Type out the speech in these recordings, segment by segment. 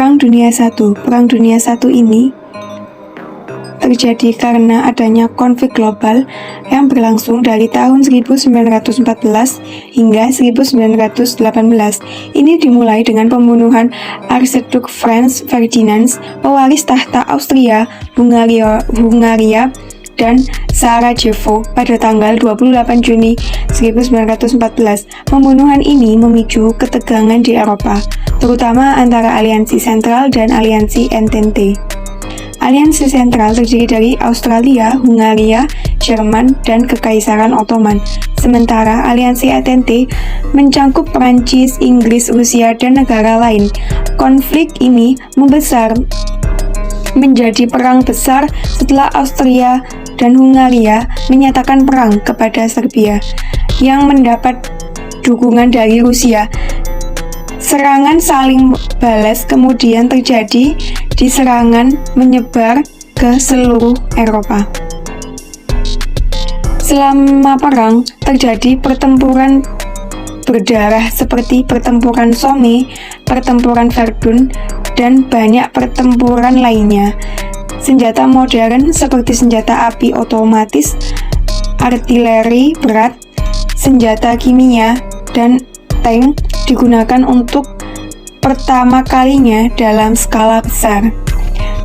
Perang Dunia I. Perang Dunia I ini terjadi karena adanya konflik global yang berlangsung dari tahun 1914 hingga 1918. Ini dimulai dengan pembunuhan Archduke Franz Ferdinand, pewaris tahta Austria-Hungaria dan Sarajevo pada tanggal 28 Juni 1914. Pembunuhan ini memicu ketegangan di Eropa, terutama antara Aliansi Sentral dan Aliansi Entente. Aliansi Sentral terdiri dari Australia, Hungaria, Jerman, dan Kekaisaran Ottoman. Sementara Aliansi Entente mencangkup Perancis, Inggris, Rusia, dan negara lain. Konflik ini membesar menjadi perang besar setelah Austria dan Hungaria menyatakan perang kepada Serbia yang mendapat dukungan dari Rusia. Serangan saling balas kemudian terjadi di serangan menyebar ke seluruh Eropa. Selama perang terjadi pertempuran berdarah seperti pertempuran Somme, pertempuran Verdun, dan banyak pertempuran lainnya. Senjata modern seperti senjata api otomatis, artileri berat, senjata kimia, dan tank digunakan untuk pertama kalinya dalam skala besar.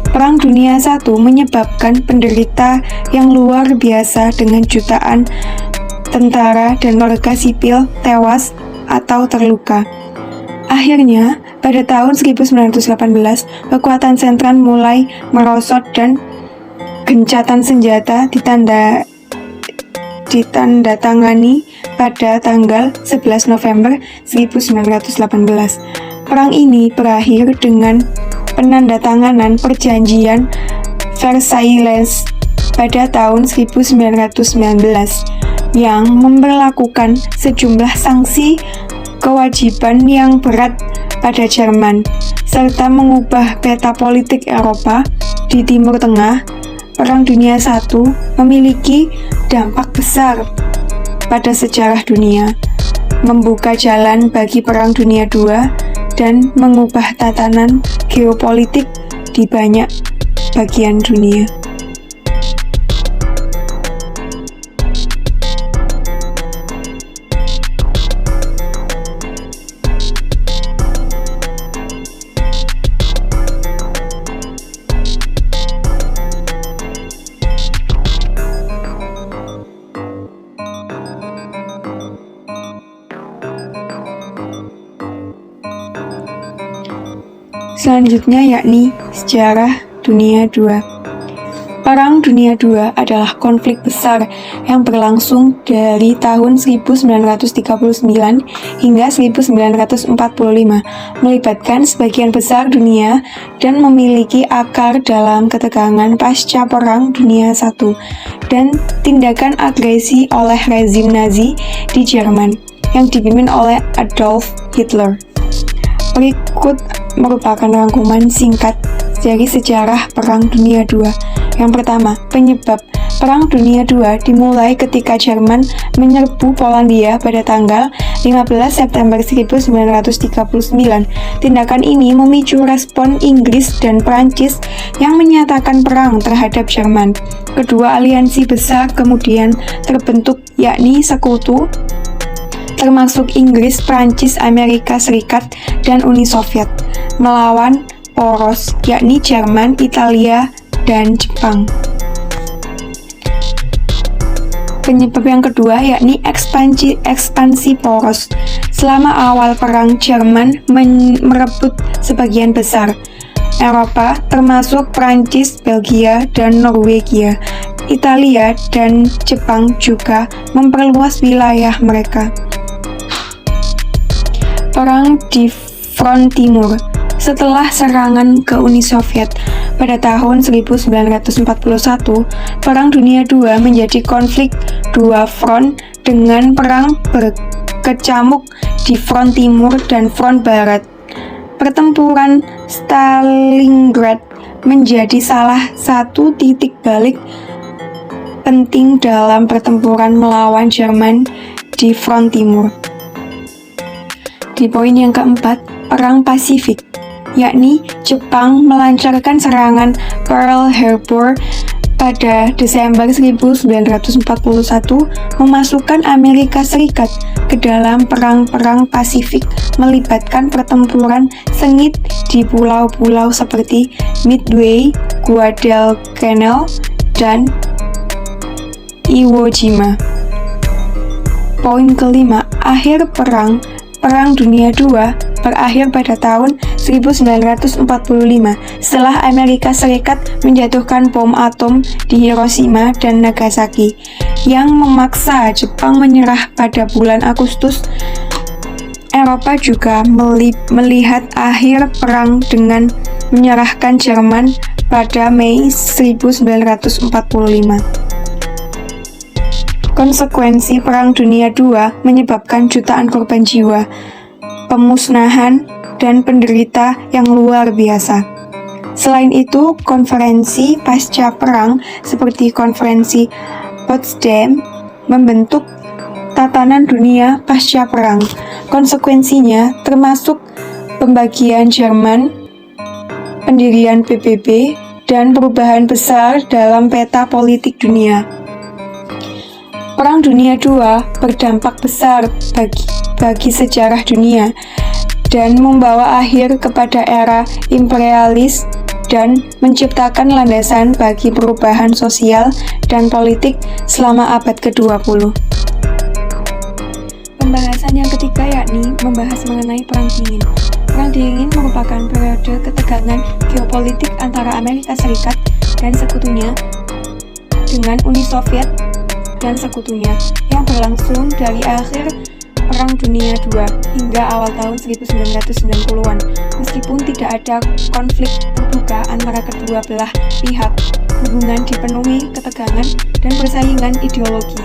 Perang Dunia I menyebabkan penderita yang luar biasa dengan jutaan tentara dan warga sipil tewas atau terluka. Akhirnya, pada tahun 1918, kekuatan sentral mulai merosot dan gencatan senjata ditandatangani pada tanggal 11 November 1918. Perang ini berakhir dengan penandatanganan perjanjian Versailles pada tahun 1919 yang memberlakukan sejumlah sanksi kewajiban yang berat pada Jerman, serta mengubah peta politik Eropa di Timur Tengah. Perang Dunia I memiliki dampak besar pada sejarah dunia, membuka jalan bagi Perang Dunia II, dan mengubah tatanan geopolitik di banyak bagian dunia. Selanjutnya yakni sejarah Dunia II. Perang Dunia II adalah konflik besar yang berlangsung dari tahun 1939 hingga 1945, melibatkan sebagian besar dunia dan memiliki akar dalam ketegangan pasca Perang Dunia I dan tindakan agresi oleh rezim Nazi di Jerman yang dipimpin oleh Adolf Hitler. Berikut merupakan rangkuman singkat dari sejarah Perang Dunia II. Yang pertama, penyebab Perang Dunia II dimulai ketika Jerman menyerbu Polandia pada tanggal 15 September 1939. Tindakan ini memicu respon Inggris dan Prancis yang menyatakan perang terhadap Jerman. Kedua aliansi besar kemudian terbentuk, yakni Sekutu, termasuk Inggris, Prancis, Amerika Serikat, dan Uni Soviet, melawan poros, yakni Jerman, Italia, dan Jepang. Penyebab yang kedua yakni ekspansi poros. Selama awal perang, Jerman merebut sebagian besar Eropa, termasuk Prancis, Belgia, dan Norwegia. Italia dan Jepang juga memperluas wilayah mereka. Perang di Front Timur. Setelah serangan ke Uni Soviet pada tahun 1941, Perang Dunia II menjadi konflik dua front dengan perang berkecamuk di Front Timur dan Front Barat. Pertempuran Stalingrad menjadi salah satu titik balik penting dalam pertempuran melawan Jerman di Front Timur. Di poin yang keempat, Perang Pasifik. yakni Jepang melancarkan serangan Pearl Harbor pada Desember 1941, memasukkan Amerika Serikat ke dalam perang-perang Pasifik, melibatkan pertempuran sengit di pulau-pulau seperti Midway, Guadalcanal, dan Iwo Jima. Poin kelima, akhir Perang Dunia II berakhir pada tahun 1945 setelah Amerika Serikat menjatuhkan bom atom di Hiroshima dan Nagasaki yang memaksa Jepang menyerah pada bulan Agustus. Eropa juga melihat akhir perang dengan menyerahkan Jerman pada Mei 1945. Konsekuensi Perang Dunia II menyebabkan jutaan korban jiwa, pemusnahan, dan penderita yang luar biasa. Selain itu, konferensi pasca perang seperti konferensi Potsdam membentuk tatanan dunia pasca perang. Konsekuensinya termasuk pembagian Jerman, pendirian PBB, dan perubahan besar dalam peta politik dunia. Perang Dunia II berdampak besar bagi sejarah dunia dan membawa akhir kepada era imperialis dan menciptakan landasan bagi perubahan sosial dan politik selama abad ke-20. Pembahasan yang ketiga yakni membahas mengenai Perang Dingin. Perang Dingin merupakan periode ketegangan geopolitik antara Amerika Serikat dan sekutunya dengan Uni Soviet dan sekutunya yang berlangsung dari akhir Perang Dunia II hingga awal tahun 1990-an. Meskipun tidak ada konflik terbuka antara kedua belah pihak, hubungan dipenuhi ketegangan dan persaingan ideologi.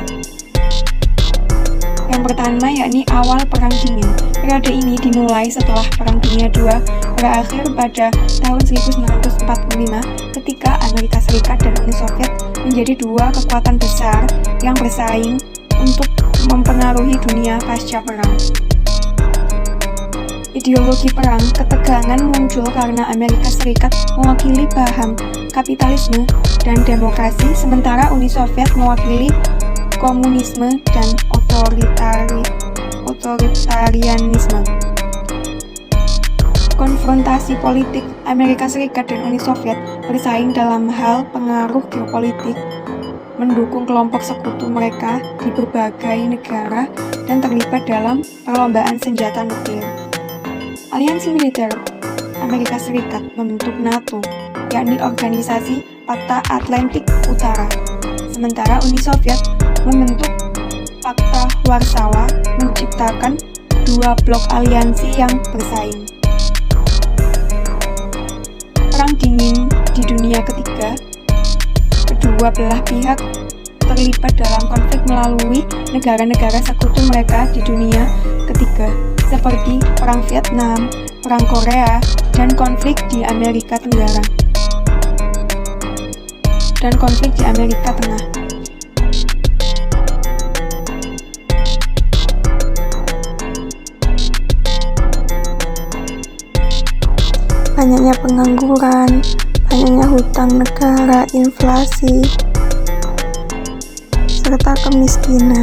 Yang pertama yakni awal Perang Dingin. Periode ini dimulai setelah Perang Dunia II berakhir pada tahun 1945 ketika Amerika Serikat dan Uni Soviet menjadi dua kekuatan besar yang bersaing untuk mempengaruhi dunia pasca perang. Ideologi perang ketegangan muncul karena Amerika Serikat mewakili paham kapitalisme dan demokrasi, sementara Uni Soviet mewakili komunisme dan otoritarianisme. Konfrontasi politik Amerika Serikat dan Uni Soviet bersaing dalam hal pengaruh geopolitik, mendukung kelompok sekutu mereka di berbagai negara, dan terlibat dalam perlombaan senjata nuklir. Aliansi militer Amerika Serikat membentuk NATO, yakni Organisasi Pakta Atlantik Utara, sementara Uni Soviet membentuk Pakta Warsawa, menciptakan dua blok aliansi yang bersaing. Perang Dingin di dunia ketiga, kedua belah pihak terlibat dalam konflik melalui negara-negara sekutu mereka di dunia ketiga, seperti Perang Vietnam, Perang Korea, dan konflik di Amerika Tenggara, dan konflik di Amerika Tengah. Banyaknya pengangguran, banyaknya hutang negara, inflasi, serta kemiskinan.